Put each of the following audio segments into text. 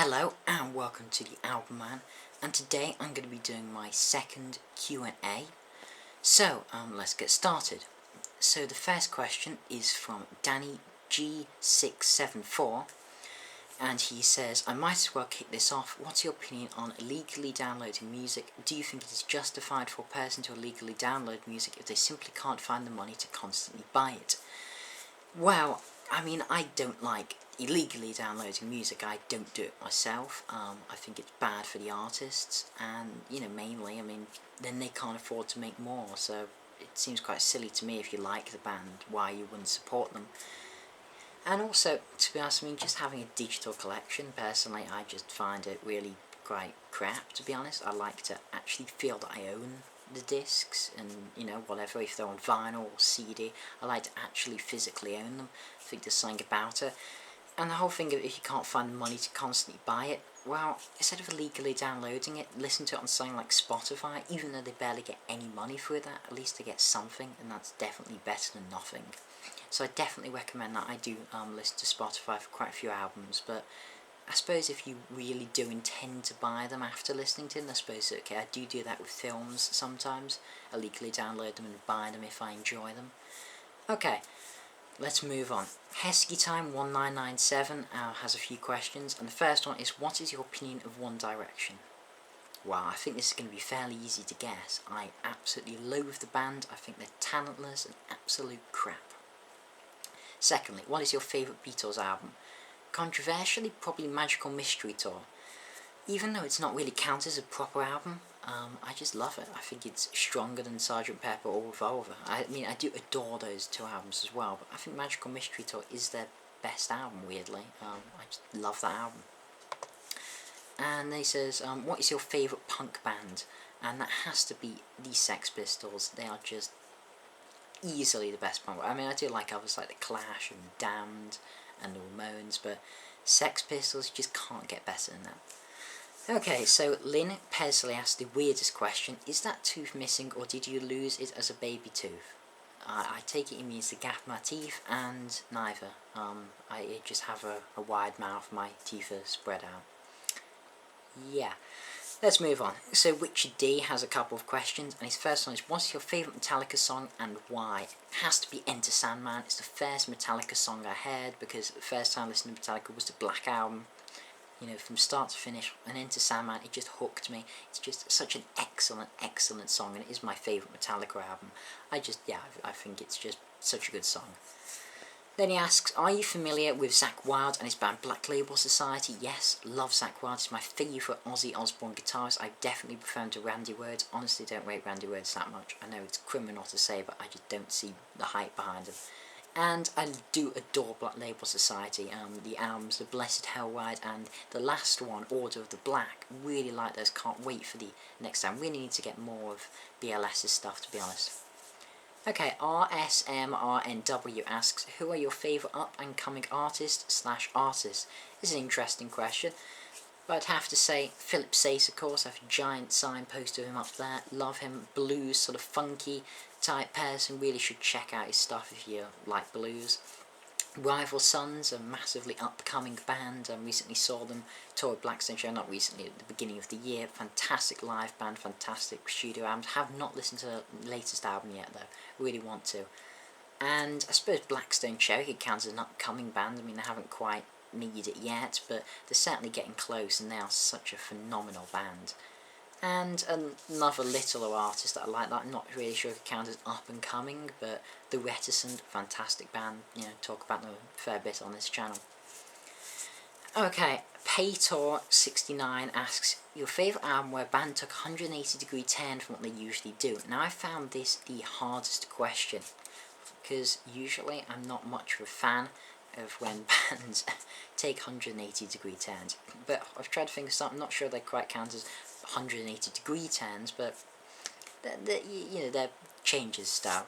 Hello and welcome to the Album Man, and today I'm going to be doing my second Q&A. So let's get started. So the first question is from Danny G674, and he says, I might as well kick this off. What's your opinion on illegally downloading music? Do you think it is justified for a person to illegally download music if they simply can't find the money to constantly buy it? Well, I mean, I don't like illegally downloading music. I don't do it myself. I think it's bad for the artists, and mainly, then they can't afford to make more, so it seems quite silly to me. If you like the band, why you wouldn't support them. And also, to be honest, just having a digital collection, personally, I just find it really quite crap, to be honest. I like to actually feel that I own the discs and whatever, if they're on vinyl or CD, I like to actually physically own them. I think there's something about it. And the whole thing of if you can't find the money to constantly buy it, well, instead of illegally downloading it, listen to it on something like Spotify. Even though they barely get any money for that, at least they get something, and that's definitely better than nothing. So I definitely recommend that. I do listen to Spotify for quite a few albums, but I suppose if you really do intend to buy them after listening to them, I suppose, okay, I do that with films sometimes. I illegally download them and buy them if I enjoy them. Okay, let's move on. Hesky Time 1997 has a few questions, and the first one is, what is your opinion of One Direction? Well, I think this is going to be fairly easy to guess. I absolutely loathe the band. I think they're talentless and absolute crap. Secondly, what is your favourite Beatles album? Controversially, probably Magical Mystery Tour. Even though it's not really counted as a proper album, I just love it. I think it's stronger than Sgt. Pepper or Revolver. I do adore those two albums as well, but I think Magical Mystery Tour is their best album, weirdly. I just love that album. And he says, what is your favourite punk band? And that has to be the Sex Pistols. They are just easily the best punk. I do like others like The Clash and Damned and the Ramones, but Sex Pistols just can't get better than that. Okay, so Lynn Pesley asked the weirdest question, is that tooth missing or did you lose it as a baby tooth? I take it means the gap in my teeth, and neither. I just have a wide mouth, my teeth are spread out. Yeah. Let's move on. So Richard D has a couple of questions, and his first one is, what's your favourite Metallica song and why? It has to be Enter Sandman. It's the first Metallica song I heard, because the first time I listened to Metallica was the Black Album. From start to finish, and Enter Sandman, it just hooked me. It's just such an excellent, excellent song, and it is my favourite Metallica album. I think it's just such a good song. Then he asks, are you familiar with Zakk Wylde and his band Black Label Society? Yes, love Zakk Wylde. He's my favourite Ozzy Osbourne guitarist. I definitely prefer him to Randy Rhoads. Honestly, don't rate Randy Rhoads that much. I know it's criminal to say, but I just don't see the hype behind him. And I do adore Black Label Society. The albums, The Blessed Hell Ride and the last one, Order of the Black. Really like those. Can't wait for the next time. Really need to get more of BLS's stuff, to be honest. Okay, RSMRNW asks, who are your favourite up-and-coming artists/artists? This is an interesting question, but I'd have to say Philip Sace, of course. I have a giant sign poster of him up there. Love him. Blues, sort of funky type person. Really should check out his stuff if you like blues. Rival Sons, a massively upcoming band. I recently saw them tour at Blackstone Show, not recently, at the beginning of the year. Fantastic live band, fantastic studio albums. Have not listened to the latest album yet though, really want to. And I suppose Blackstone Cherry counts as an upcoming band. They haven't quite made it yet, but they're certainly getting close, and they are such a phenomenal band. And another littler artist that I like, that I'm not really sure if it counts as up and coming, but The Reticent, fantastic band, talk about them a fair bit on this channel. Okay, Paytor69 asks, your favourite album where a band took a 180-degree turn from what they usually do? Now I found this the hardest question, because usually I'm not much of a fan of when bands take 180-degree turns, but I've tried to think of something. I'm not sure they quite count as 180-degree turns, but they're changes style.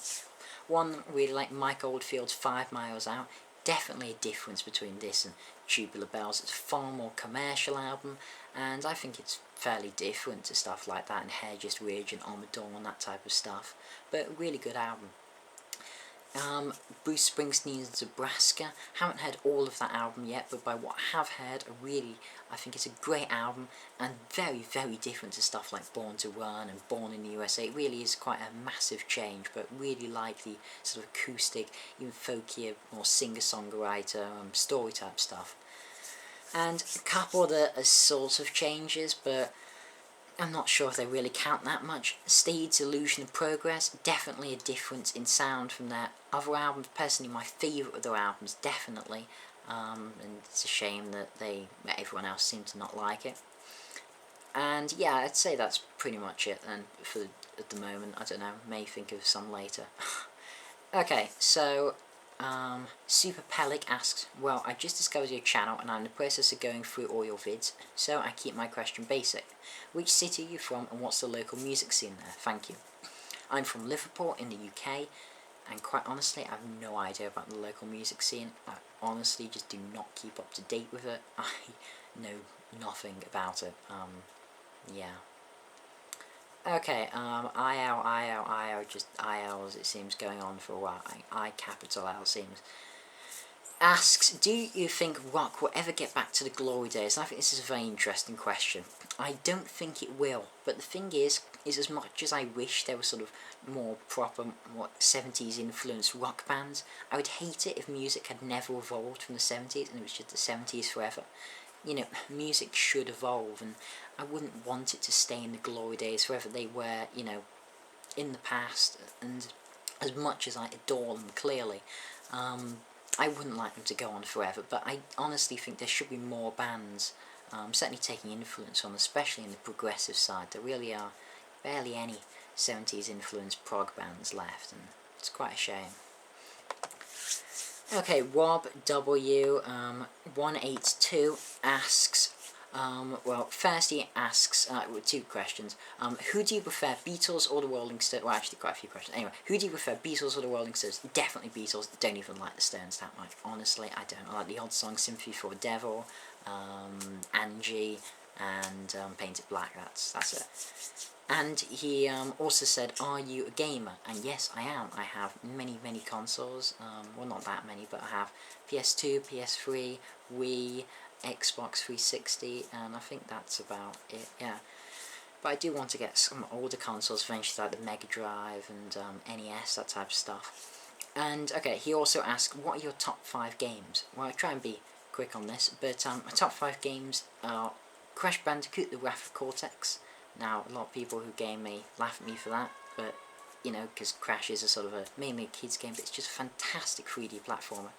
One really like Mike Oldfield's 5 Miles Out. Definitely a difference between this and Tubular Bells. It's a far more commercial album, and I think it's fairly different to stuff like that, and Hair Just Ridge and Amador and that type of stuff, but a really good album. Bruce Springsteen's Nebraska. Haven't heard all of that album yet, but by what I have heard, I think it's a great album, and very, very different to stuff like Born to Run and Born in the USA. It really is quite a massive change, but really like the sort of acoustic, even folkier, more singer-songwriter, story type stuff. And a couple of the sort of changes, but I'm not sure if they really count that much. Steed's Illusion of Progress, definitely a difference in sound from their other albums. Personally, my favourite of their albums, definitely. And it's a shame that everyone else seemed to not like it. And yeah, I'd say that's pretty much it then at the moment. I don't know, may think of some later. Okay, so Super Pelic asks, well, I just discovered your channel and I'm in the process of going through all your vids, so I keep my question basic. Which city are you from and what's the local music scene there? Thank you. I'm from Liverpool in the UK, and quite honestly, I have no idea about the local music scene. I honestly just do not keep up to date with it. I know nothing about it. Yeah. Okay, IL, just IL as it seems going on for a while. I capital L seems. Asks, do you think rock will ever get back to the glory days? And I think this is a very interesting question. I don't think it will, but the thing is as much as I wish there were sort of more proper, more 70s influenced rock bands, I would hate it if music had never evolved from the 70s and it was just the 70s forever. You know, music should evolve, and I wouldn't want it to stay in the glory days forever. They were, you know, in the past, and as much as I adore them clearly, I wouldn't like them to go on forever, but I honestly think there should be more bands, certainly taking influence on, especially in the progressive side. There really are barely any 70s influenced prog bands left, and it's quite a shame. Okay, Rob W 182 asks, well, first he asks, with two questions. Who do you prefer, Beatles or the Rolling Stones? Well, actually, quite a few questions. Anyway, who do you prefer, Beatles or the Rolling Stones? Definitely Beatles. Don't even like the Stones that much. Honestly, I don't. I like the odd song, Sympathy for the Devil, Angie, and Painted Black. That's it. And he also said, are you a gamer? And yes, I am. I have many, many consoles. Well, not that many, but I have PS2, PS3, Wii, Xbox 360, and I think that's about it, yeah. But I do want to get some older consoles eventually, like the Mega Drive and NES, that type of stuff. And, okay, he also asked, what are your top 5 games? Well, I'll try and be quick on this, but my top 5 games are Crash Bandicoot, The Wrath of Cortex. Now, a lot of people who game me laugh at me for that, but, you know, because Crash is a sort of mainly a kids game, but it's just a fantastic 3D platformer.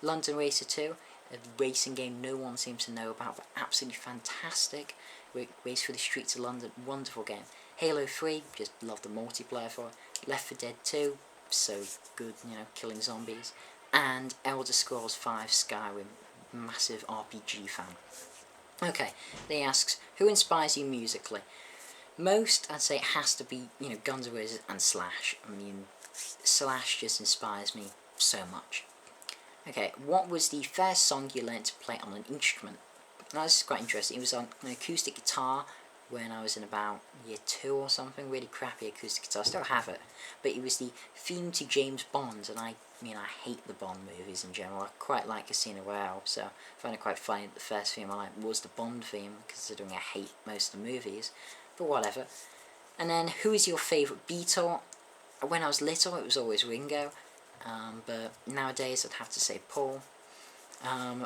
London Racer 2, a racing game no one seems to know about, but absolutely fantastic. Race through the streets of London, wonderful game. Halo 3, just love the multiplayer for it. Left 4 Dead 2, so good, you know, killing zombies. And Elder Scrolls 5 Skyrim, massive RPG fan. Okay, then he asks, who inspires you musically? Most, I'd say it has to be, you know, Guns N' Roses and Slash. I mean, Slash just inspires me so much. Okay, what was the first song you learnt to play on an instrument? Now, this is quite interesting. It was on an acoustic guitar when I was in about year 2 or something, really crappy acoustic guitar. I still have it, but it was the theme to James Bond, and I hate the Bond movies in general. I quite like Casino Royale, so I find it quite funny that the first theme I liked was the Bond theme, considering I hate most of the movies, but whatever. And then, who is your favourite Beatle? When I was little, it was always Ringo, but nowadays I'd have to say Paul.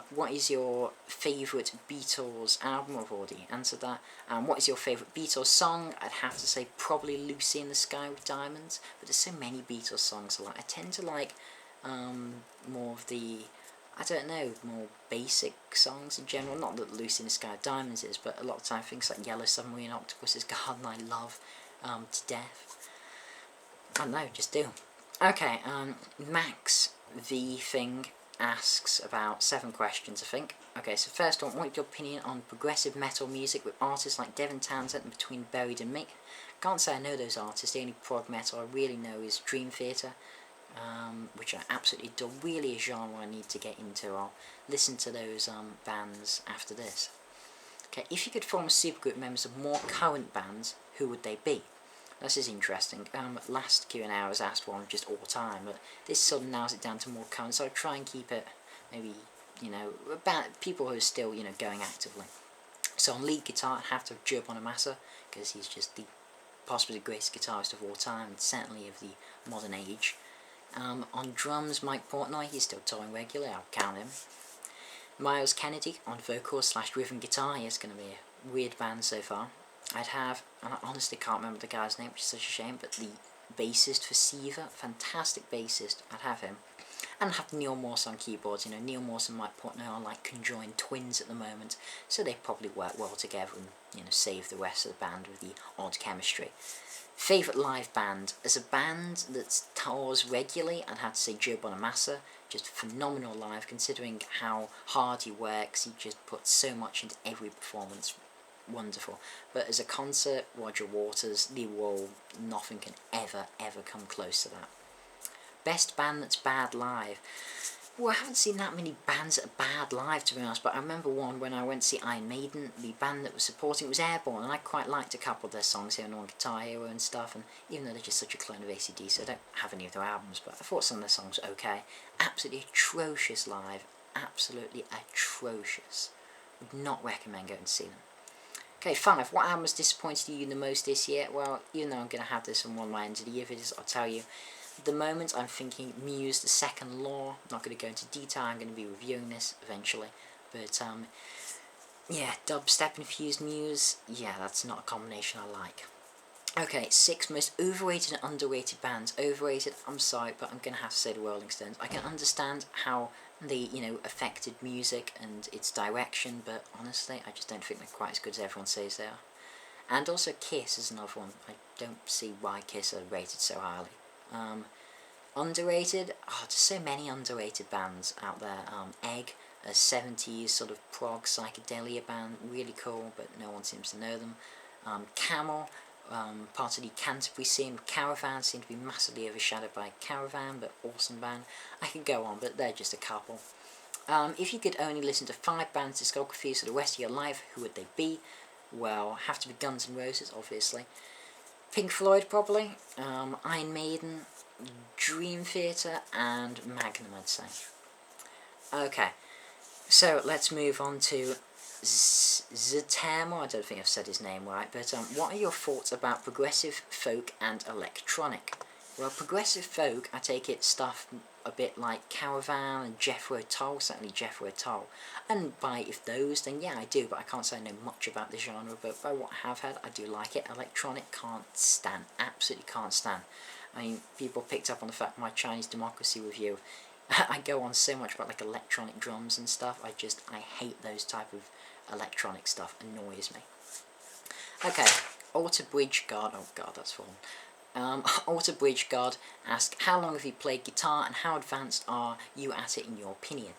What is your favourite Beatles album? I've already answered that. What is your favourite Beatles song? I'd have to say probably Lucy in the Sky with Diamonds, but there's so many Beatles songs I like. I tend to like more of the, I don't know, more basic songs in general. Not that Lucy in the Sky with Diamonds is, but a lot of time things like Yellow Submarine, Octopus's Garden I love to death. I don't know, just do. Okay, Max the Thing asks about 7 questions, I think. Okay, so first one, what's your opinion on progressive metal music with artists like Devin Townsend and Between Buried and Me? Can't say I know those artists. The only prog metal I really know is Dream Theater, which I absolutely adore. Really a genre I need to get into. I'll listen to those bands after this. Okay, if you could form a supergroup members of more current bands, who would they be? This is interesting. Last Q&A I was asked one just all time, but this sort of narrows it down to more current, so I try and keep it maybe, about people who are still, going actively. So on lead guitar, I have to have Joe Bonamassa, because he's just possibly the greatest guitarist of all time, and certainly of the modern age. On drums, Mike Portnoy, he's still touring regularly, I'll count him. Miles Kennedy on vocals / rhythm guitar, it's going to be a weird band so far. I'd have, and I honestly can't remember the guy's name, which is such a shame, but the bassist for Siva, fantastic bassist, I'd have him. And have Neil Morse on keyboards. Neil Morse and Mike Portnoy are like conjoined twins at the moment, so they probably work well together and, save the rest of the band with the odd chemistry. Favourite live band? As a band that tours regularly, I'd have to say Joe Bonamassa, just phenomenal live, considering how hard he works. He just puts so much into every performance. Wonderful. But as a concert, Roger Waters, Lee Wall, nothing can ever come close to that. Best band that's bad live? Well, I haven't seen that many bands that are bad live, to be honest, but I remember one when I went to see Iron Maiden. The band that was supporting was Airborne, and I quite liked a couple of their songs here on Guitar Hero and stuff, and even though they're just such a clone of AC/DC, I don't have any of their albums, but I thought some of their songs were okay. Absolutely atrocious live, absolutely atrocious. Would not recommend going to see them. Okay, 5. What album has disappointed you the most this year? Well, even though I'm going to have this on one of my end of the year videos, I'll tell you. At the moment, I'm thinking Muse, The Second Law. I'm not going to go into detail, I'm going to be reviewing this eventually. But, yeah, dubstep-infused Muse, yeah, that's not a combination I like. Okay, 6 most overrated and underrated bands. Overrated, I'm sorry, but I'm going to have to say the Rolling Stones. I can understand how they, affected music and its direction, but honestly, I just don't think they're quite as good as everyone says they are. And also Kiss is another one. I don't see why Kiss are rated so highly. Underrated? Oh, there's so many underrated bands out there. Egg, a 70s sort of prog psychedelia band, really cool, but no one seems to know them. Camel, part of the Canterbury scene. Caravan seem to be massively overshadowed by Caravan, but awesome band. I could go on, but they're just a couple. If you could only listen to 5 bands' discographies for the rest of your life, who would they be? Well, have to be Guns N' Roses, obviously. Pink Floyd, probably. Iron Maiden, Dream Theater, and Magnum, I'd say. Okay, so let's move on to Zetemo. I don't think I've said his name right, but what are your thoughts about progressive folk and electronic? Well, progressive folk, I take it stuff a bit like Caravan and Jethro Tull, certainly Jethro Tull. And by if those, then yeah, I do, but I can't say I know much about the genre, but by what I have heard, I do like it. Electronic, can't stand, absolutely can't stand. I mean, people picked up on the fact my Chinese Democracy review, I go on so much about like electronic drums and stuff, I hate those type of electronic stuff, annoys me. Okay, Alter Bridge God, oh god, that's fallen. Alter Bridge God asked, how long have you played guitar and how advanced are you at it in your opinion?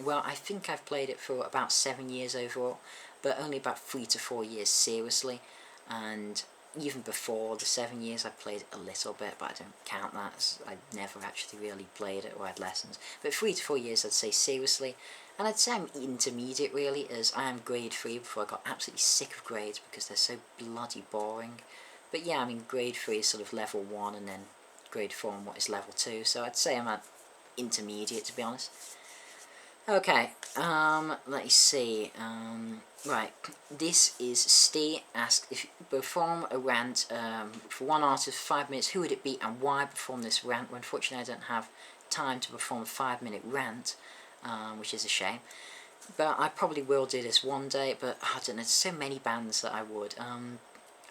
Well, I think I've played it for about 7 years overall, but only about 3 to 4 years seriously, and even before the 7 years I played it a little bit, but I don't count that as I never actually really played it or had lessons. But 3 to 4 years I'd say seriously, and I'd say I'm intermediate really, as I am grade 3 before I got absolutely sick of grades because they're so bloody boring. But yeah, I mean, grade 3 is sort of level 1, and then grade 4 and what is level 2, so I'd say I'm at intermediate, to be honest. Okay, let me see, right, this is Steve asked, if you perform a rant for one artist for 5 minutes, who would it be and why perform this rant? Well, unfortunately I don't have time to perform a 5-minute rant, which is a shame. But I probably will do this one day, but I don't know, there's so many bands that I would.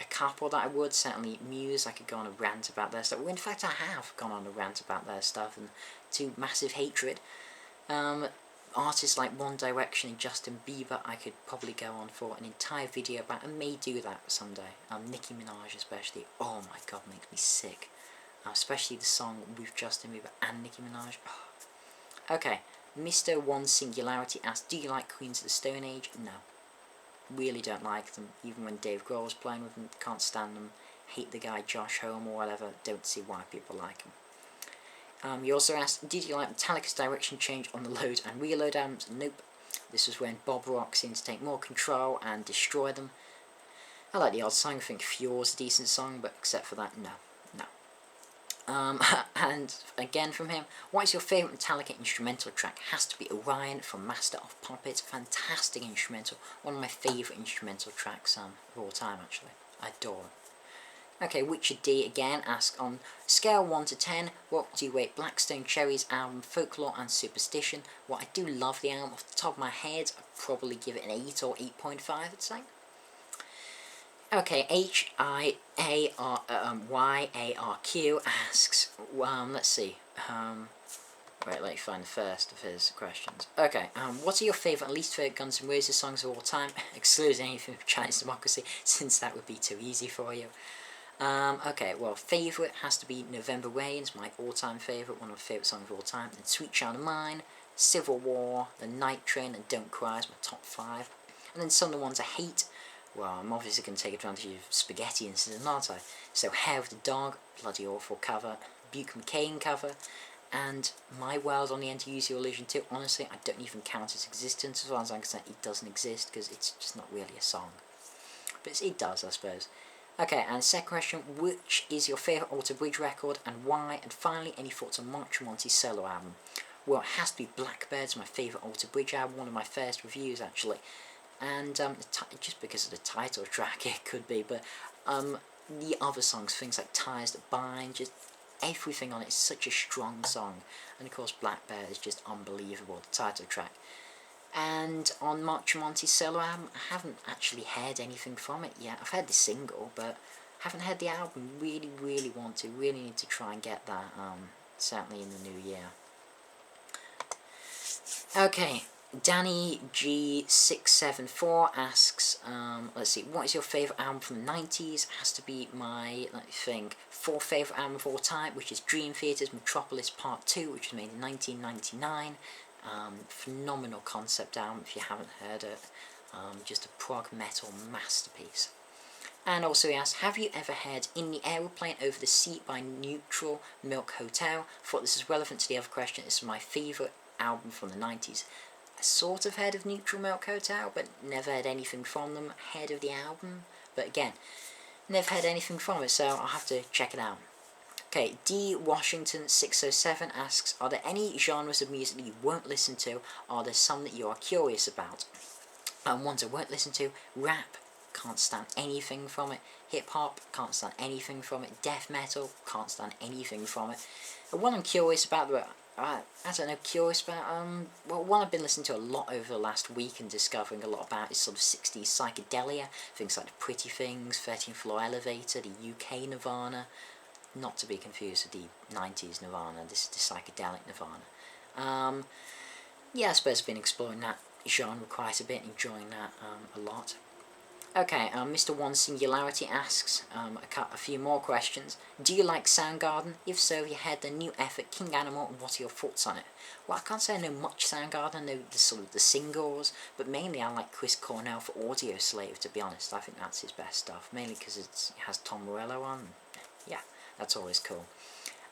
A couple that I would, certainly Muse, I could go on a rant about their stuff. Well, in fact, I have gone on a rant about their stuff, and to massive hatred. Artists like One Direction and Justin Bieber, I could probably go on for an entire video about, and may do that someday. Nicki Minaj especially, oh my god, makes me sick. Especially the song with Justin Bieber and Nicki Minaj. Oh. Okay, Mr. One Singularity asked, do you like Queens of the Stone Age? No. Really don't like them, even when Dave Grohl's playing with them, can't stand them, hate the guy Josh Homme or whatever, don't see why people like him. You also asked, did you like Metallica's direction change on the Load and Reload albums? Nope. This was when Bob Rock seemed to take more control and destroy them. I like the odd song. I think Fure's a decent song, but except for that, no. No. And again from him, what is your favourite Metallica instrumental track? Has to be Orion from Master of Puppets. Fantastic instrumental. One of my favourite instrumental tracks of all time, actually. I adore it. Okay, Richard D again asks, on scale 1 to 10, what do you rate Blackstone Cherry's album Folklore and Superstition? Well, I do love the album. Off the top of my head, I'd probably give it an 8 or 8.5, I'd say. Okay, HIARYARQ asks, let's see, right, let me find the first of his questions. Okay, what are your favourite and least favourite Guns N' Roses songs of all time? Excluding anything from Chinese Democracy, since that would be too easy for you. Okay, well, favourite has to be November Rain's my all-time favourite, one of my favourite songs of all time. Then Sweet Child of Mine, Civil War, The Night Train, and Don't Cry is my top 5. And then some of the ones I hate, well, I'm obviously going to take advantage of Spaghetti incident, aren't I? So Hair of the Dog, bloody awful cover, Buke McCain cover, and My World on the End to Use Your Illusion 2. Honestly, I don't even count its existence. As far as I'm concerned, it doesn't exist, because it's just not really a song. But it does, I suppose. Okay, and second question, which is your favourite Alter Bridge record, and why? And finally, any thoughts on Mark Tremonti's solo album? Well, it has to be Blackbirds, my favourite Alter Bridge album, one of my first reviews, actually. And just because of the title track, it could be, but the other songs, things like Ties That Bind, just everything on it is such a strong song. And of course, Blackbird is just unbelievable, the title track. And on Mark Tremonti's solo album, I haven't actually heard anything from it yet. I've heard the single, but haven't heard the album. Really, really want to. Really need to try and get that, certainly in the new year. Okay, Danny G674 asks, let's see, what is your favourite album from the 90s? Has to be my, let me think, fourth favourite album of all time, which is Dream Theater's Metropolis Part 2, which was made in 1999. Phenomenal concept album if you haven't heard it. Just a prog metal masterpiece. And also he asks, have you ever heard In the Aeroplane Over the Sea by Neutral Milk Hotel? I thought this is relevant to the other question. This is my favourite album from the 90s. I sort of heard of Neutral Milk Hotel, but never heard anything from them. Heard of the album, but again, never heard anything from it, so I'll have to check it out. Okay, D Washington 607 asks, are there any genres of music that you won't listen to? Are there some that you are curious about? Ones I won't listen to, rap, can't stand anything from it. Hip hop, can't stand anything from it. Death metal, can't stand anything from it. One I'm curious about, I don't know, curious about, well, one I've been listening to a lot over the last week and discovering a lot about is sort of 60s psychedelia, things like the Pretty Things, 13th Floor Elevator, the UK Nirvana, not to be confused with the 90s Nirvana, this is the psychedelic Nirvana. Yeah, I suppose I've been exploring that genre quite a bit, enjoying that a lot. Okay, Mr. One Singularity asks a few more questions. Do you like Soundgarden? If so, have you heard the new effort King Animal, and what are your thoughts on it? Well, I can't say I know much Soundgarden. I know the singles, but mainly I like Chris Cornell for Audio Slave, to be honest. I think that's his best stuff, mainly because it has Tom Morello on. Yeah, that's always cool.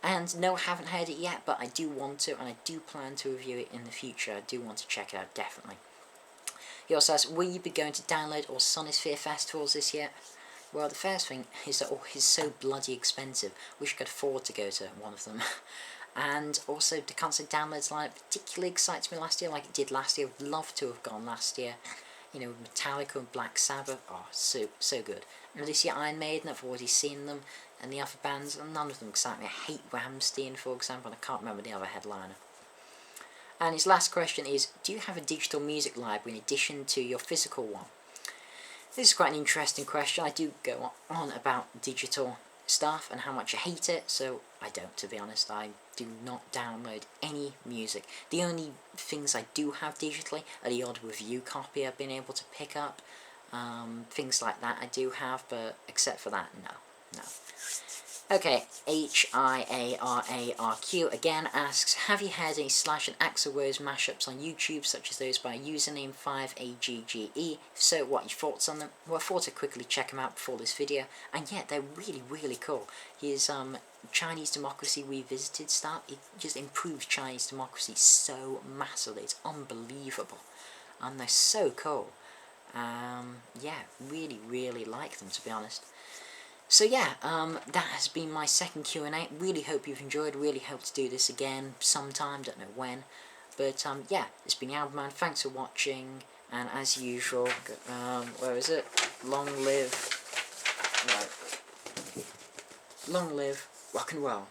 And no, I haven't heard it yet, but I do want to, and I do plan to review it in the future. I do want to check it out, definitely. He also asks, will you be going to Download or Sonisphere festivals this year? Well, the first thing is that it's so bloody expensive. Wish I could afford to go to one of them. And also, the concert Download's lineup particularly excites me last year, like it did last year. Would love to have gone last year. You know, Metallica and Black Sabbath, oh, so good. And this year, Iron Maiden, I've already seen them. And the other bands, none of them excite me. I hate Rammstein, for example, and I can't remember the other headliner. And his last question is, do you have a digital music library in addition to your physical one? This is quite an interesting question. I do go on about digital stuff and how much I hate it, so I don't, to be honest. I do not download any music. The only things I do have digitally are the odd review copy I've been able to pick up. Things like that I do have, but except for that, no. Okay, HIARARQ again asks, have you heard any Slash and Axl Rose mashups on YouTube, such as those by username 5AGGE? If so, what are your thoughts on them? Well, I thought I'd quickly check them out before this video, and yeah, they're really, really cool. His Chinese Democracy Revisited stuff, it just improves Chinese democracy so massively, it's unbelievable. And they're so cool. Yeah, really like them, to be honest. So yeah, that has been my second Q&A. Really hope you've enjoyed, really hope to do this again sometime, don't know when. But yeah, it's been Albman, thanks for watching, and as usual, where is it? Long live rock and roll.